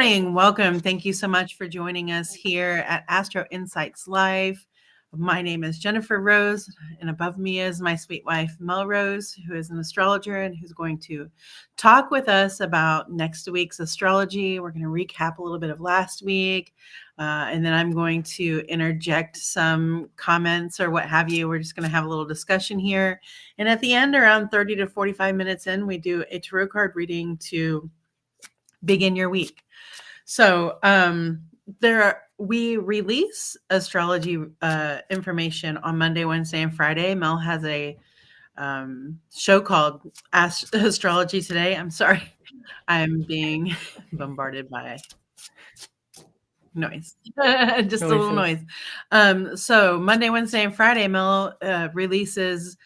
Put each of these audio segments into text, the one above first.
morning. Welcome. Thank you so much for joining us here at Astro Insights Live. My name is Jennifer Rose, and above me is my sweet wife, Mel Rose, who is an astrologer and who's going to talk with us about next week's astrology. We're going to recap a little bit of last week, and then I'm going to interject some comments or what have you. We're just going to have a little discussion here. And at the end, around 30 to 45 minutes in, we do a tarot card reading to begin your week. So we release astrology information on Monday, Wednesday, and Friday. Mel has a show called Astrology Today. I'm sorry, I'm being bombarded by noise. Just a little noise. So Monday, Wednesday, and Friday, Mel releases.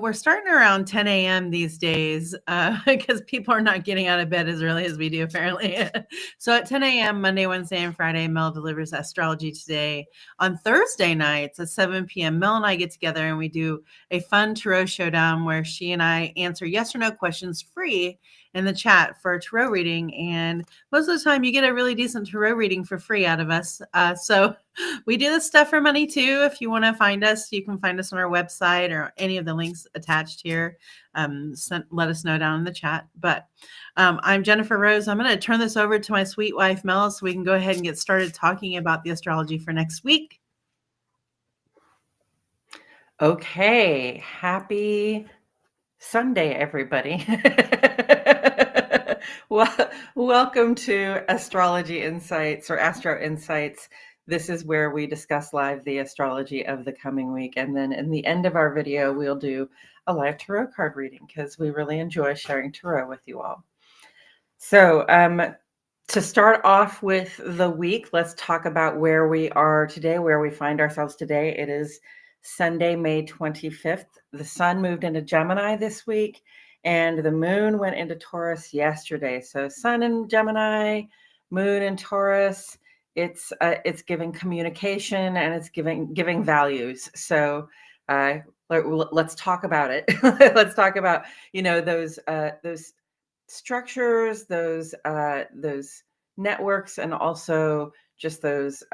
We're starting around 10 a.m. these days because people are not getting out of bed as early as we do, apparently. So at 10 a.m. Monday, Wednesday, and Friday, Mel delivers Astrology Today. On Thursday nights at 7 p.m., Mel and I get together and we do a fun tarot showdown where she and I answer yes or no questions free in the chat for a tarot reading. And most of the time you get a really decent tarot reading for free out of us. So we do this stuff for money too. If you want to find us, you can find us on our website or any of the links attached here. Let us know down in the chat. But I'm Jennifer Rose. I'm going to turn this over to my sweet wife, Mel, so we can go ahead and get started talking about the astrology for next week. Okay. Happy Sunday, everybody. Well, welcome to Astrology Insights or Astro Insights. This is where we discuss live the astrology of the coming week. And then in the end of our video, we'll do a live tarot card reading because we really enjoy sharing tarot with you all. So to start off with the week, let's talk about where we are today, where we find ourselves today. It is Sunday, May 25th. The sun moved into Gemini this week and the moon went into Taurus yesterday. So sun in Gemini, moon in Taurus. It's giving communication and it's giving values. So let's talk about it. Let's talk about, those structures, those networks, and also just those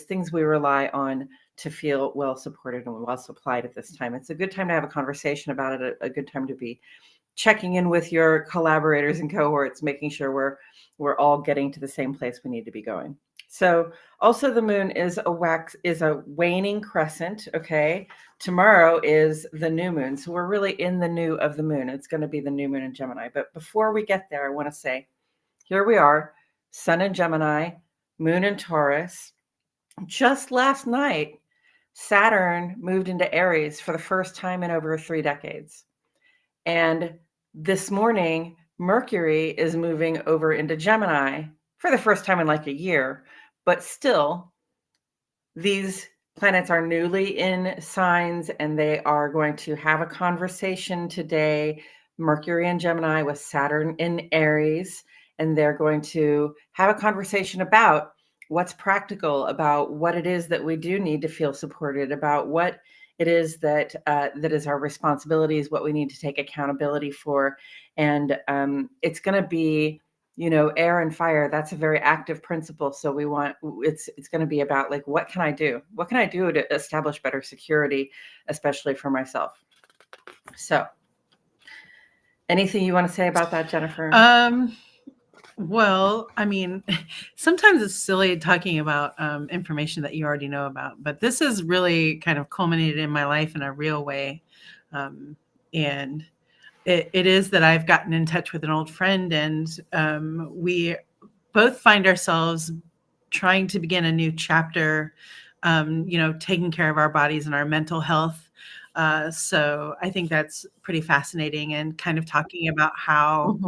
things we rely on to feel well supported and well supplied at this time. It's a good time to have a conversation about it, a good time to be checking in with your collaborators and cohorts, making sure we're all getting to the same place we need to be going. So also the moon is a waning crescent. Okay. Tomorrow is the new moon. So we're really in the new of the moon. It's going to be the new moon in Gemini. But before we get there, I want to say, here we are, sun in Gemini, moon in Taurus. Just last night, Saturn moved into Aries for the first time in over 3 decades. And this morning, Mercury is moving over into Gemini for the first time in like a year. But still, these planets are newly in signs and they are going to have a conversation today. Mercury in Gemini with Saturn in Aries. And they're going to have a conversation about what's practical, about what it is that we do need to feel supported, about what it is that is our responsibilities, what we need to take accountability for. And it's going to be, air and fire. That's a very active principle. So it's going to be about like, what can I do? What can I do to establish better security, especially for myself? So anything you want to say about that, Jennifer? Well, I mean, sometimes it's silly talking about information that you already know about, but this has really kind of culminated in my life in a real way. And it is that I've gotten in touch with an old friend and we both find ourselves trying to begin a new chapter, taking care of our bodies and our mental health. So I think that's pretty fascinating and kind of talking about how,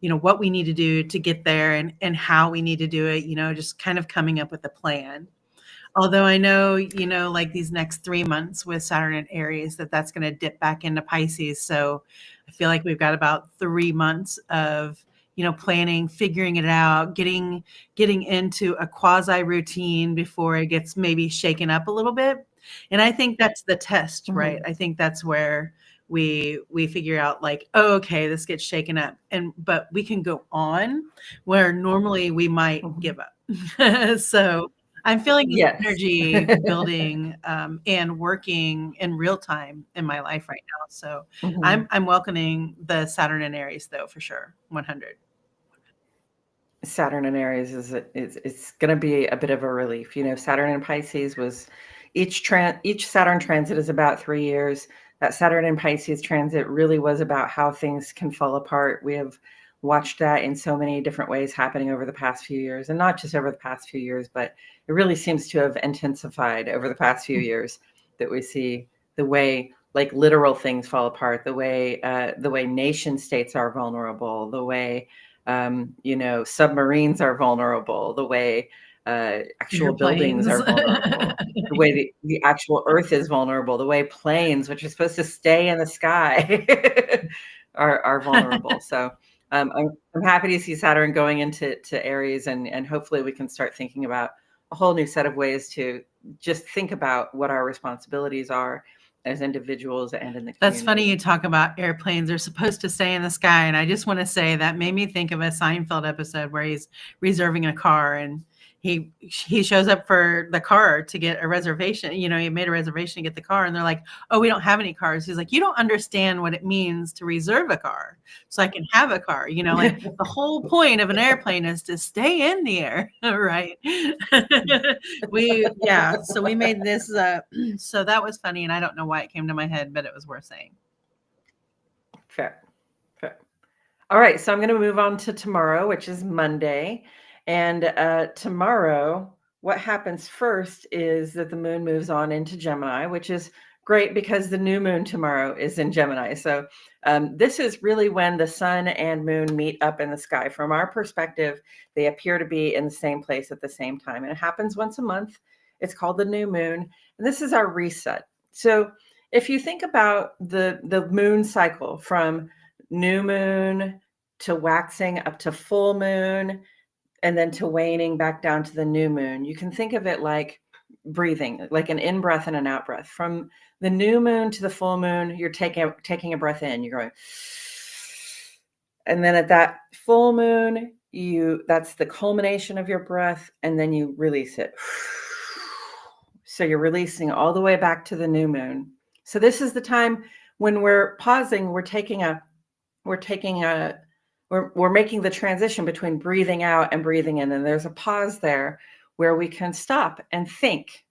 what we need to do to get there and how we need to do it, just kind of coming up with a plan. Although I know, like these next 3 months with Saturn and Aries, that's going to dip back into Pisces. So I feel like we've got about 3 months of, planning, figuring it out, getting into a quasi routine before it gets maybe shaken up a little bit. And I think that's the test, right? I think that's where we figure out like, oh, okay, this gets shaken up, but we can go on where normally we might give up. So I'm feeling this Yes. energy building and working in real time in my life right now. So I'm welcoming the Saturn and Aries though, for sure. 100. Saturn and Aries is it's going to be a bit of a relief. Saturn and Pisces was each Saturn transit is about 3 years. That Saturn and Pisces transit really was about how things can fall apart. We have watched that in so many different ways happening over the past few years, and not just over the past few years, but it really seems to have intensified over the past few years, that we see the way like literal things fall apart, the way nation states are vulnerable, the way submarines are vulnerable, the way actual buildings are vulnerable, the way the actual Earth is vulnerable, the way planes, which are supposed to stay in the sky, are vulnerable. So I'm happy to see Saturn going into Aries, and hopefully we can start thinking about a whole new set of ways to just think about what our responsibilities are as individuals and in the community. That's funny you talk about airplanes. They're supposed to stay in the sky. And I just want to say that made me think of a Seinfeld episode where he's reserving a car and he shows up for the car to get a reservation. He made a reservation to get the car, and they're like, oh, we don't have any cars. He's like, you don't understand what it means to reserve a car so I can have a car. Like the whole point of an airplane is to stay in the air. Right. So we made this, so that was funny. And I don't know why it came to my head, but it was worth saying. Fair. All right. So I'm going to move on to tomorrow, which is Monday. And tomorrow, what happens first is that the moon moves on into Gemini, which is great because the new moon tomorrow is in Gemini. So this is really when the sun and moon meet up in the sky. From our perspective, they appear to be in the same place at the same time. And it happens once a month. It's called the new moon. And this is our reset. So if you think about the moon cycle from new moon to waxing up to full moon, and then to waning back down to the new moon, you can think of it like breathing, like an in-breath and an out-breath. From the new moon to the full moon, you're taking a breath in, you're going, and then at that full moon, that's the culmination of your breath, and then you release it. So you're releasing all the way back to the new moon. So this is the time when we're pausing, we're making the transition between breathing out and breathing in. And there's a pause there where we can stop and think.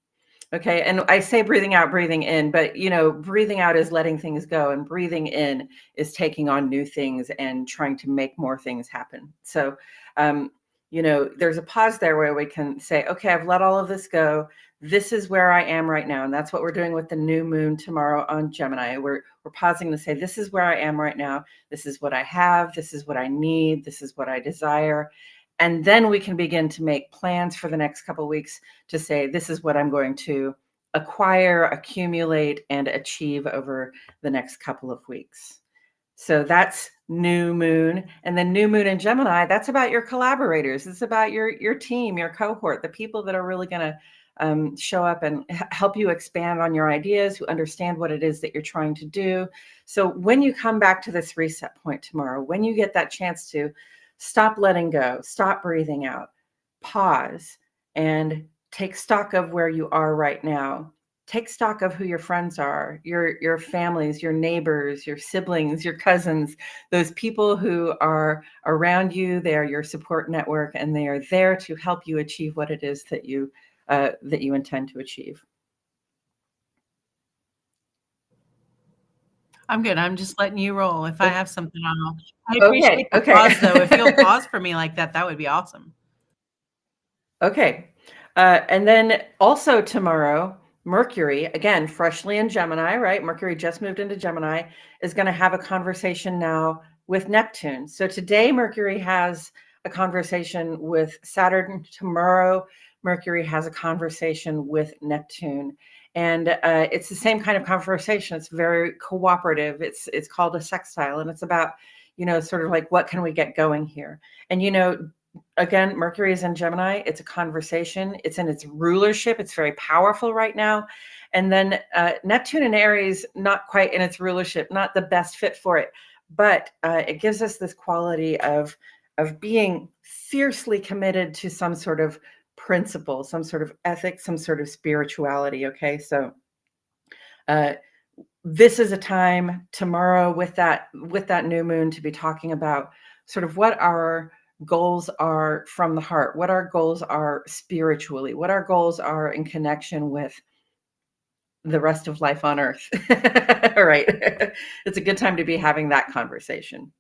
Okay. And I say breathing out, breathing in, but breathing out is letting things go, and breathing in is taking on new things and trying to make more things happen. So, there's a pause there where we can say, okay, I've let all of this go. This is where I am right now. And that's what we're doing with the new moon tomorrow on Gemini. We're pausing to say, this is where I am right now. This is what I have. This is what I need. This is what I desire. And then we can begin to make plans for the next couple of weeks to say, this is what I'm going to acquire, accumulate, and achieve over the next couple of weeks. So that's new moon. And then new moon in Gemini, that's about your collaborators. It's about your team, your cohort, the people that are really going to show up and help you expand on your ideas, who understand what it is that you're trying to do. So when you come back to this reset point tomorrow, when you get that chance to stop letting go, stop breathing out, pause, and take stock of where you are right now. Take stock of who your friends are, your families, your neighbors, your siblings, your cousins, those people who are around you. They are your support network, and they are there to help you achieve what it is that you intend to achieve. I'm good. I'm just letting you roll. If I have something, I appreciate the Okay. pause, though. If you'll pause for me like that, that would be awesome. Okay. And then also tomorrow, Mercury, again, freshly in Gemini, right? Mercury just moved into Gemini, is going to have a conversation now with Neptune. So today, Mercury has a conversation with Saturn. Tomorrow, Mercury has a conversation with Neptune. And it's the same kind of conversation. It's very cooperative. It's called a sextile, and it's about, sort of like, what can we get going here? And, again, Mercury is in Gemini. It's a conversation. It's in its rulership. It's very powerful right now. And then Neptune in Aries, not quite in its rulership, not the best fit for it, but it gives us this quality of being fiercely committed to some sort of principle, some sort of ethics, some sort of spirituality. Okay, so this is a time tomorrow with that new moon to be talking about sort of what our goals are from the heart, what our goals are spiritually, what our goals are in connection with the rest of life on earth. All right. It's a good time to be having that conversation.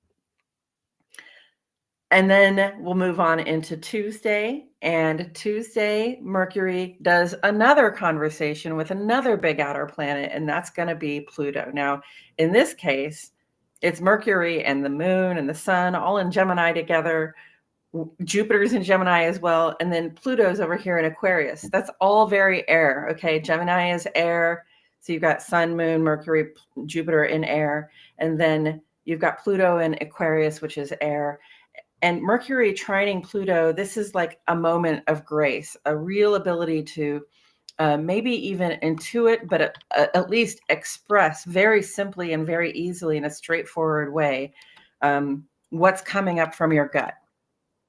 And then we'll move on into Tuesday. And Tuesday, Mercury does another conversation with another big outer planet, and that's going to be Pluto. Now, in this case, it's Mercury and the moon and the sun all in Gemini together. Jupiter's in Gemini as well. And then Pluto's over here in Aquarius. That's all very air. Okay. Gemini is air. So you've got sun, moon, Mercury, Jupiter in air. And then you've got Pluto in Aquarius, which is air. And Mercury trining Pluto, this is like a moment of grace, a real ability to maybe even intuit, but at least express very simply and very easily in a straightforward way what's coming up from your gut,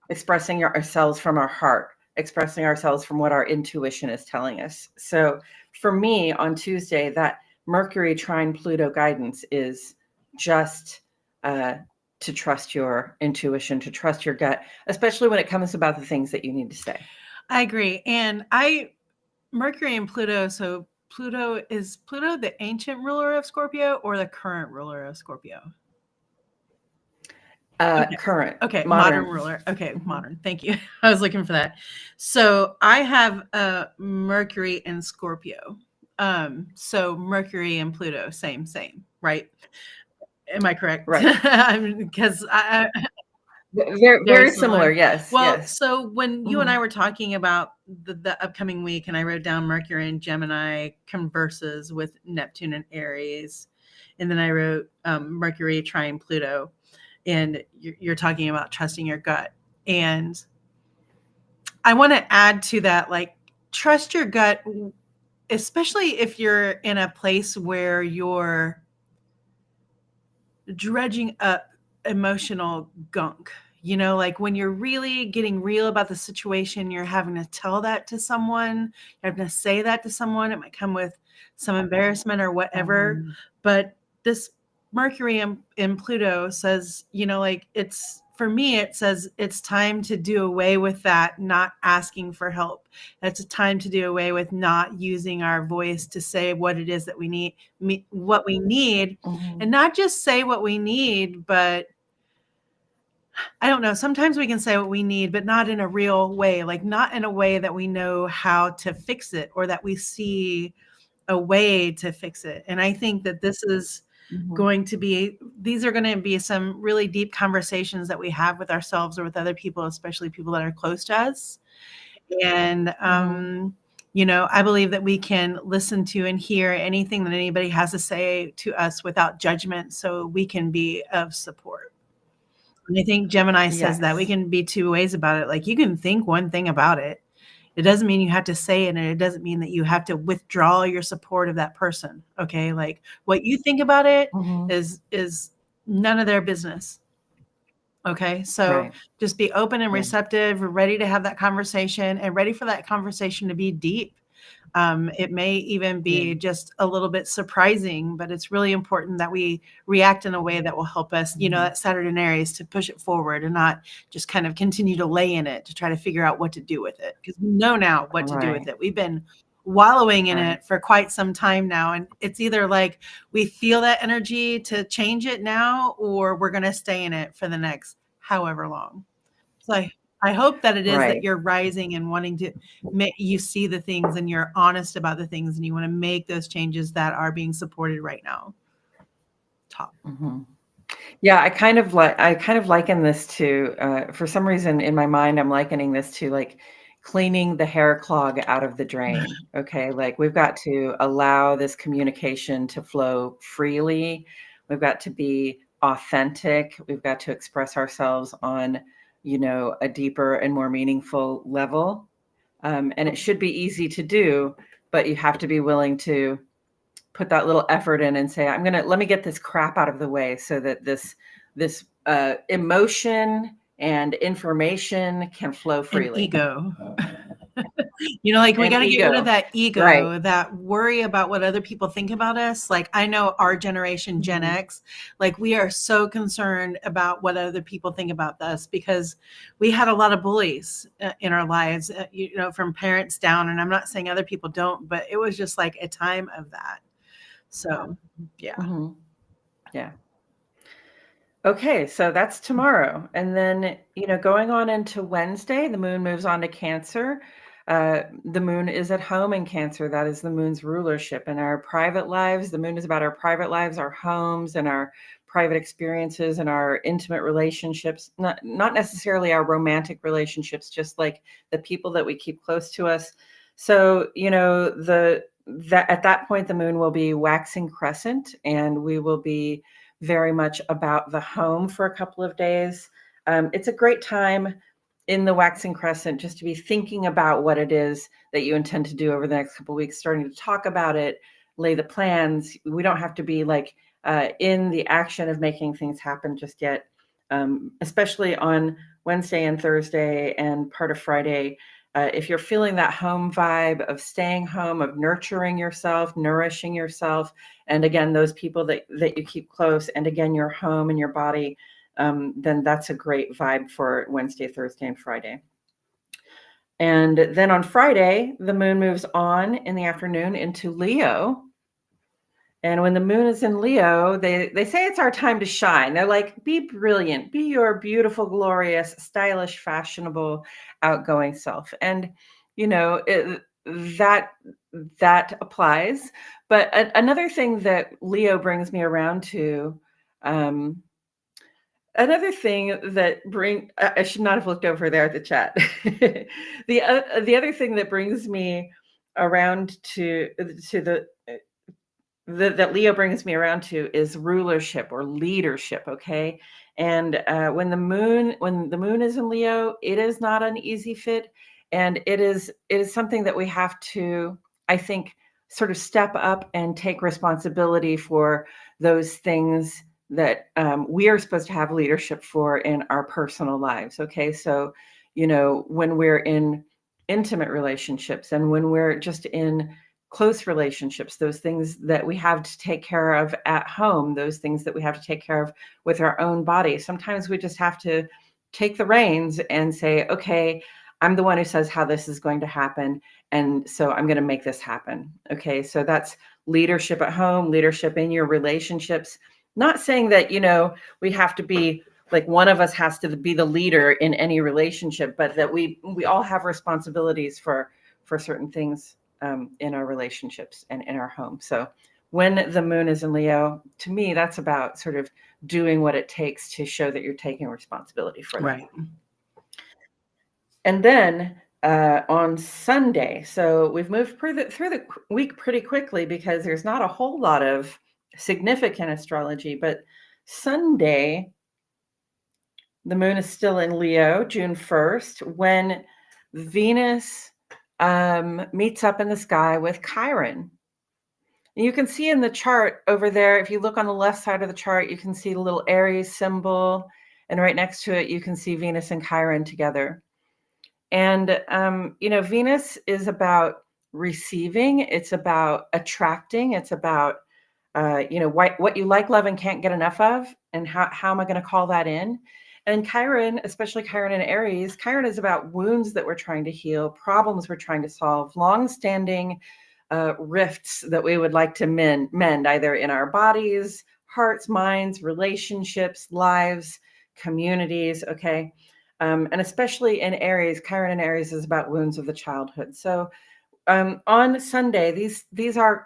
expressing ourselves from our heart, expressing ourselves from what our intuition is telling us. So for me on Tuesday, that Mercury trine Pluto guidance is just to trust your intuition, to trust your gut, especially when it comes about the things that you need to say. I agree. And Mercury and Pluto. So is Pluto the ancient ruler of Scorpio or the current ruler of Scorpio? Okay. Current. Okay. Modern ruler. Okay. Mm-hmm. Modern. Thank you. I was looking for that. So I have Mercury in Scorpio. So Mercury and Pluto, same, right? Am I correct? Right. Because very similar. Yes. Well, yes. So when you and I were talking about the upcoming week, and I wrote down Mercury and Gemini converses with Neptune and Aries, and then I wrote Mercury trine Pluto, and you're talking about trusting your gut. And I want to add to that, like, trust your gut, especially if you're in a place where you're dredging up emotional gunk. You know, like when you're really getting real about the situation, you're having to tell that to someone, you're having to say that to someone. It might come with some embarrassment or whatever. But this Mercury in Pluto says, you know, like for me, it says it's time to do away with that, not asking for help. It's a time to do away with not using our voice to say what it is that we need, and not just say what we need, but I don't know. Sometimes we can say what we need, but not in a real way, like not in a way that we know how to fix it or that we see a way to fix it. And I think that this is these are going to be some really deep conversations that we have with ourselves or with other people, especially people that are close to us. And, you know, I believe that we can listen to and hear anything that anybody has to say to us without judgment, so we can be of support. And I think Gemini says that we can be two ways about it. Like, you can think one thing about it. It doesn't mean you have to say it, and it doesn't mean that you have to withdraw your support of that person. Okay. Like, what you think about it is none of their business. Okay. So just be open and receptive, ready to have that conversation, and ready for that conversation to be deep. It may even be just a little bit surprising, but it's really important that we react in a way that will help us, you know, that Saturn and Aries, to push it forward and not just kind of continue to lay in it to try to figure out what to do with it. Because we know now what to do with it. We've been wallowing in it for quite some time now. And it's either like we feel that energy to change it now, or we're going to stay in it for the next however long. So I hope that it is that you're rising and wanting to you see the things and you're honest about the things and you want to make those changes that are being supported right now. Top. Yeah, I kind of liken this to, for some reason in my mind, I'm likening this to like cleaning the hair clog out of the drain. Okay. Like, we've got to allow this communication to flow freely. We've got to be authentic. We've got to express ourselves on a deeper and more meaningful level. And it should be easy to do, but you have to be willing to put that little effort in and say, let me get this crap out of the way so that this emotion and information can flow freely. And ego. Like we got to get rid of that ego, right? That worry about what other people think about us. Like I know our generation, Gen X, like we are so concerned about what other people think about us because we had a lot of bullies in our lives, from parents down. And I'm not saying other people don't, but it was just like a time of that. So, yeah. Mm-hmm. Yeah. Okay, so that's tomorrow. And then, going on into Wednesday, the moon moves on to Cancer. The moon is at home in Cancer. That is the moon's rulership. In our private lives, the moon is about our private lives, our homes, and our private experiences and our intimate relationships, not necessarily our romantic relationships, just like the people that we keep close to us. So, at that point, the moon will be waxing crescent, and we will be very much about the home for a couple of days. It's a great time in the waxing crescent just to be thinking about what it is that you intend to do over the next couple of weeks, starting to talk about it, lay the plans. We don't have to be like in the action of making things happen just yet, especially on Wednesday and Thursday and part of Friday. If you're feeling that home vibe of staying home, of nurturing yourself, nourishing yourself, and again, those people that you keep close, and again, your home and your body, then that's a great vibe for Wednesday, Thursday, and Friday. And then on Friday, the moon moves on in the afternoon into Leo. And when the moon is in Leo, they say it's our time to shine. They're like, be brilliant, be your beautiful, glorious, stylish, fashionable, outgoing self. And, that applies. But another thing that Leo brings me around to, another thing that I should not have looked over there at the chat. The other thing that brings me around to that Leo brings me around to is rulership or leadership. Okay. And when the moon is in Leo, it is not an easy fit. And it is something that we have to, I think, sort of step up and take responsibility for those things that we are supposed to have leadership for in our personal lives. Okay. So, when we're in intimate relationships and when we're just in close relationships, those things that we have to take care of at home, those things that we have to take care of with our own body. Sometimes we just have to take the reins and say, okay, I'm the one who says how this is going to happen. And so I'm going to make this happen. Okay. So that's leadership at home, leadership in your relationships. Not saying that, we have to be like one of us has to be the leader in any relationship, but that we all have responsibilities for certain things in our relationships and in our home. So when the moon is in Leo, to me, that's about sort of doing what it takes to show that you're taking responsibility for that. Right. And then on Sunday, so we've moved through the week pretty quickly because there's not a whole lot of significant astrology, but Sunday, the moon is still in Leo, June 1st, when Venus meets up in the sky with Chiron. And you can see in the chart over there, if you look on the left side of the chart, you can see the little Aries symbol. And right next to it, you can see Venus and Chiron together. And, Venus is about receiving. It's about attracting. It's about, what you like, love, and can't get enough of. And how am I going to call that in? And Chiron, especially Chiron and Aries, Chiron is about wounds that we're trying to heal, problems we're trying to solve, long-standing rifts that we would like to mend either in our bodies, hearts, minds, relationships, lives, communities. Okay. And especially in Aries, Chiron and Aries is about wounds of the childhood. So on Sunday, these are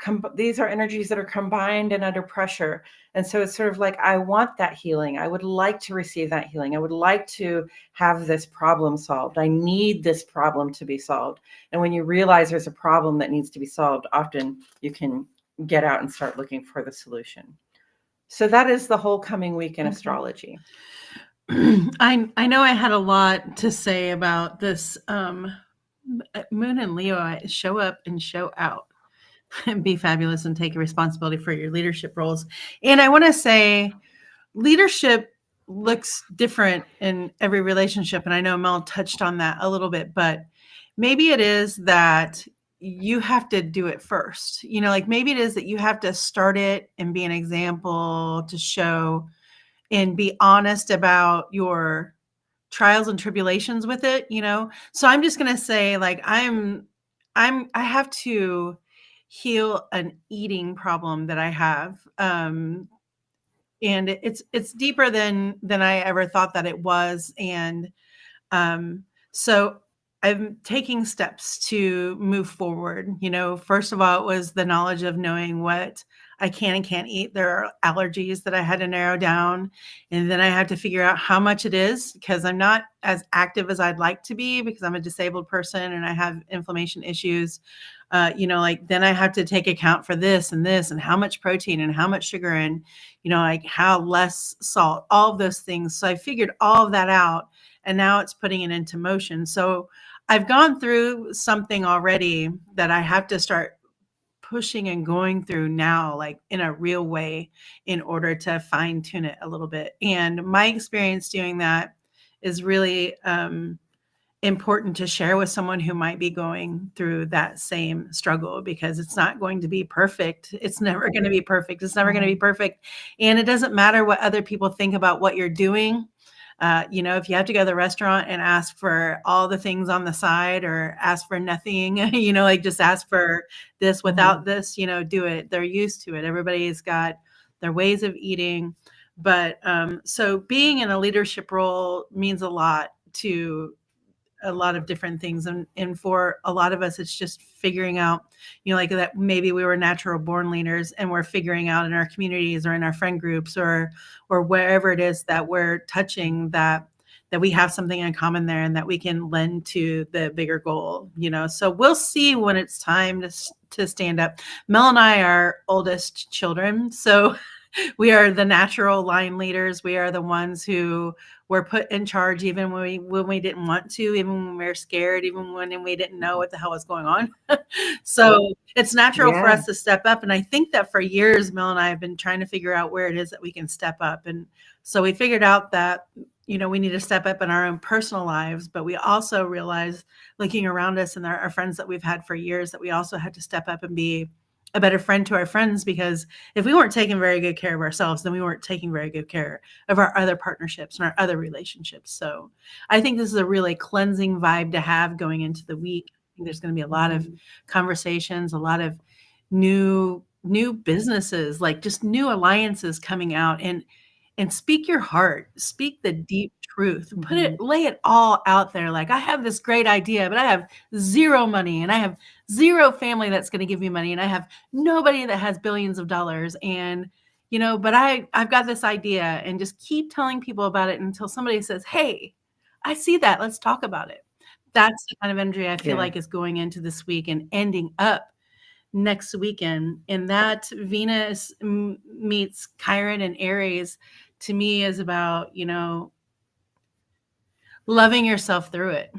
energies that are combined and under pressure. And so it's sort of like, I want that healing. I would like to receive that healing. I would like to have this problem solved. I need this problem to be solved. And when you realize there's a problem that needs to be solved, often you can get out and start looking for the solution. So that is the whole coming week in astrology. I know I had a lot to say about this Moon and Leo. Show up and show out and be fabulous and take responsibility for your leadership roles. And I want to say leadership looks different in every relationship. And I know Mel touched on that a little bit, but maybe it is that you have to do it first. Like maybe it is that you have to start it and be an example to show and be honest about your trials and tribulations with it. So I'm just going to say, like, I have to heal an eating problem that I have. And it's deeper than I ever thought that it was. And so I'm taking steps to move forward. First of all, it was the knowledge of knowing what I can and can't eat. There are allergies that I had to narrow down. And then I had to figure out how much it is, because I'm not as active as I'd like to be because I'm a disabled person and I have inflammation issues. Like then I have to take account for this and how much protein and how much sugar and, like how less salt, all of those things. So I figured all of that out, and now it's putting it into motion. So I've gone through something already that I have to start pushing and going through now, like in a real way, in order to fine tune it a little bit. And my experience doing that is really important to share with someone who might be going through that same struggle, because it's not going to be perfect. It's never going to be perfect. It's never going to be perfect. And it doesn't matter what other people think about what you're doing. If you have to go to the restaurant and ask for all the things on the side or ask for nothing, like just ask for this without this, do it. They're used to it. Everybody's got their ways of eating. But so being in a leadership role means a lot to a lot of different things. And for a lot of us, it's just figuring out, like that maybe we were natural born leaders and we're figuring out in our communities or in our friend groups or wherever it is that we're touching that we have something in common there and that we can lend to the bigger goal. So we'll see when it's time to stand up. Mel and I are oldest children, so we are the natural line leaders. We are the ones who were put in charge even when we didn't want to, even when we were scared, even when we didn't know what the hell was going on. So it's natural for us to step up. And I think that for years, Mel and I have been trying to figure out where it is that we can step up. And so we figured out that, we need to step up in our own personal lives, but we also realized, looking around us and our friends that we've had for years, that we also had to step up and be a better friend to our friends, because if we weren't taking very good care of ourselves, then we weren't taking very good care of our other partnerships and our other relationships. So I think this is a really cleansing vibe to have going into the week. I think there's going to be a lot of conversations, a lot of new businesses, like just new alliances coming out, and speak your heart, speak the deep truth, lay it all out there. Like, I have this great idea, but I have zero money and I have zero family that's going to give me money. And I have nobody that has billions of dollars. And, but I've got this idea, and just keep telling people about it until somebody says, hey, I see that. Let's talk about it. That's the kind of energy I feel like is going into this week and ending up next weekend. And that Venus meets Chiron and Aries, to me, is about, loving yourself through it.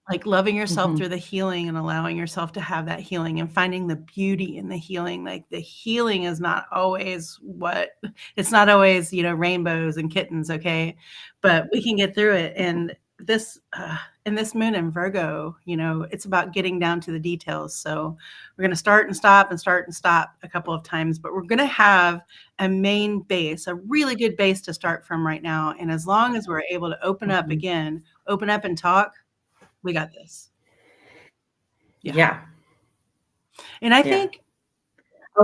Like loving yourself through the healing and allowing yourself to have that healing and finding the beauty in the healing. Like the healing is not always it's not always, rainbows and kittens. Okay. But we can get through it. And this moon in Virgo, it's about getting down to the details. So we're going to start and stop a couple of times, but we're going to have a main base, a really good base to start from right now. And as long as we're able to open up and talk, we got this. Yeah. And I think I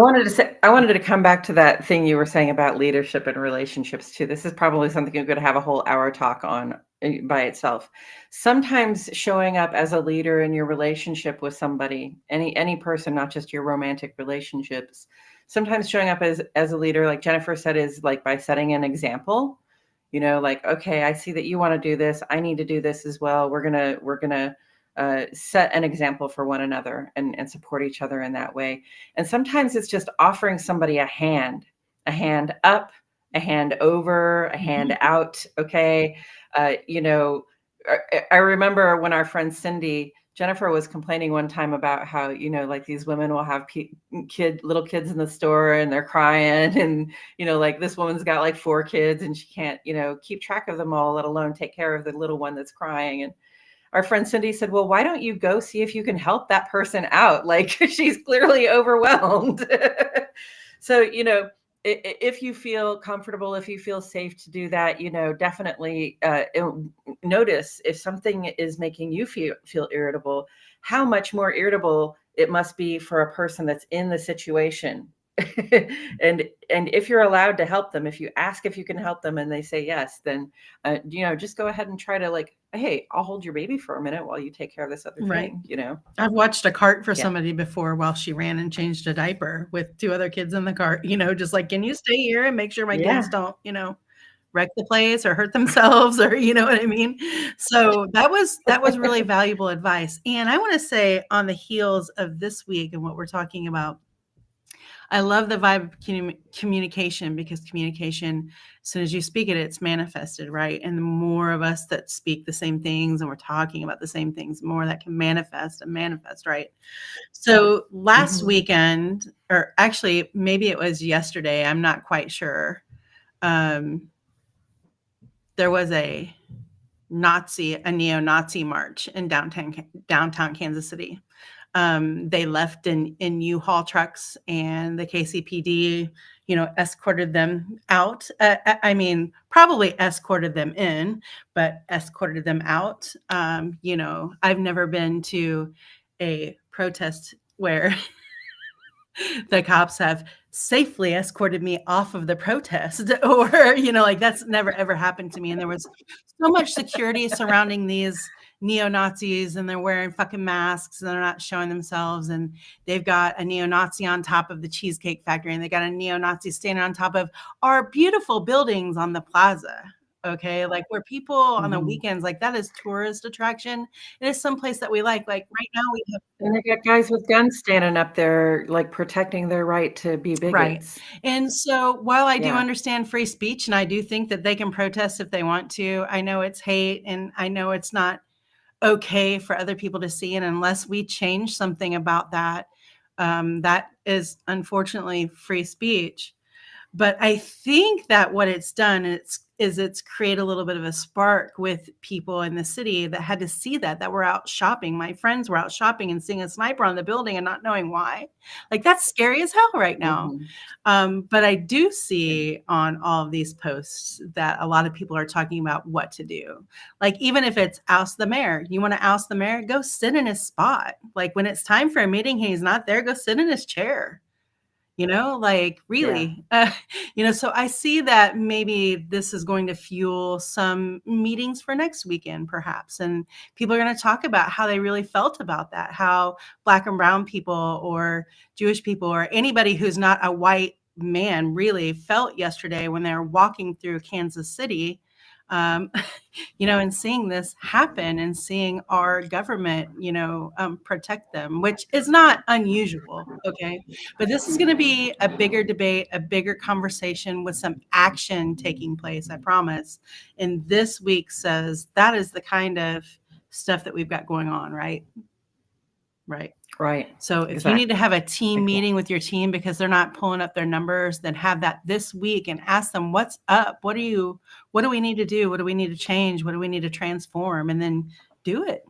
wanted to come back to that thing you were saying about leadership and relationships too. This is probably something you're going to have a whole hour talk on by itself. Sometimes showing up as a leader in your relationship with somebody, any person, not just your romantic relationships, sometimes showing up as a leader, like Jennifer said, is like by setting an example. Like, okay, I see that you want to do this. I need to do this as well. We're gonna set an example for one another and support each other in that way. And sometimes it's just offering somebody a hand up, a hand over, a hand out. Okay. You know, I remember when our friend Jennifer was complaining one time about how, you know, like these women will have little kids in the store and they're crying. And, you know, like this woman's got like 4 kids and she can't, you know, keep track of them all, let alone take care of the little one that's crying. And our friend Cindy said, well, why don't you go see if you can help that person out? Like she's clearly overwhelmed. So, you know, if you feel comfortable, if you feel safe to do that, you know, definitely notice if something is making you feel irritable, how much more irritable it must be for a person that's in the situation. and if you're allowed to help them, if you ask if you can help them and they say yes, then you know, just go ahead and try to like, hey, I'll hold your baby for a minute while you take care of this other thing, you know. I've watched a cart for somebody before while she ran and changed a diaper with 2 other kids in the cart, you know, just like, can you stay here and make sure my kids don't, you know, wreck the place or hurt themselves, or you know what I mean? So that was really valuable advice. And I want to say, on the heels of this week and what we're talking about, I love the vibe of communication, because communication, as soon as you speak it, it's manifested, right? And the more of us that speak the same things and we're talking about the same things, more that can manifest, right? So last weekend, or actually maybe it was yesterday, I'm not quite sure. There was a neo-Nazi march in downtown Kansas City. They left in U-Haul trucks, and the KCPD, you know, escorted them out. I mean, probably escorted them in, but escorted them out. You know, I've never been to a protest where the cops have safely escorted me off of the protest, or, you know, like that's never ever happened to me. And there was so much security surrounding these neo-Nazis, and they're wearing fucking masks and they're not showing themselves. And they've got a neo-Nazi on top of the Cheesecake Factory, and they got a neo-Nazi standing on top of our beautiful buildings on the plaza. Okay. Like where people on the weekends, like that is tourist attraction. It is someplace that we like right now we have. And they got guys with guns standing up there, like protecting their right to be bigots. Right. And so while I do understand free speech, and I do think that they can protest if they want to, I know it's hate, and I know it's not okay for other people to see. And unless we change something about that, that is unfortunately free speech. But I think that what it's done is it's created a little bit of a spark with people in the city that had to see that were out shopping. My friends were out shopping and seeing a sniper on the building and not knowing why. Like that's scary as hell right now. But I do see on all of these posts that a lot of people are talking about what to do. Like even if it's oust the mayor, you want to oust the mayor, go sit in his spot. Like when it's time for a meeting, he's not there, go sit in his chair. You know, like really, you know, so I see that maybe this is going to fuel some meetings for next weekend, perhaps. And people are going to talk about how they really felt about that, how Black and brown people or Jewish people or anybody who's not a white man really felt yesterday when they were walking through Kansas City. You know, and seeing this happen and seeing our government, you know, protect them, which is not unusual. Okay. But this is going to be a bigger debate, a bigger conversation with some action taking place, I promise. And this week says that is the kind of stuff that we've got going on, right? Right. So if you need to have a team meeting with your team because they're not pulling up their numbers, then have that this week and ask them, what's up? What do we need to do? What do we need to change? What do we need to transform? And then do it.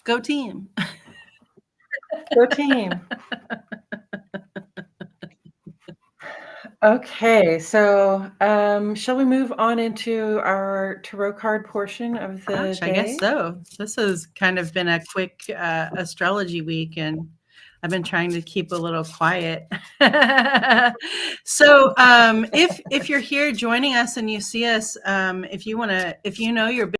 Go team. Go team. Okay, so shall we move on into our tarot card portion of the day? I guess so. This has kind of been a quick astrology week, and I've been trying to keep a little quiet. So if you're here joining us and you see us, if you know you're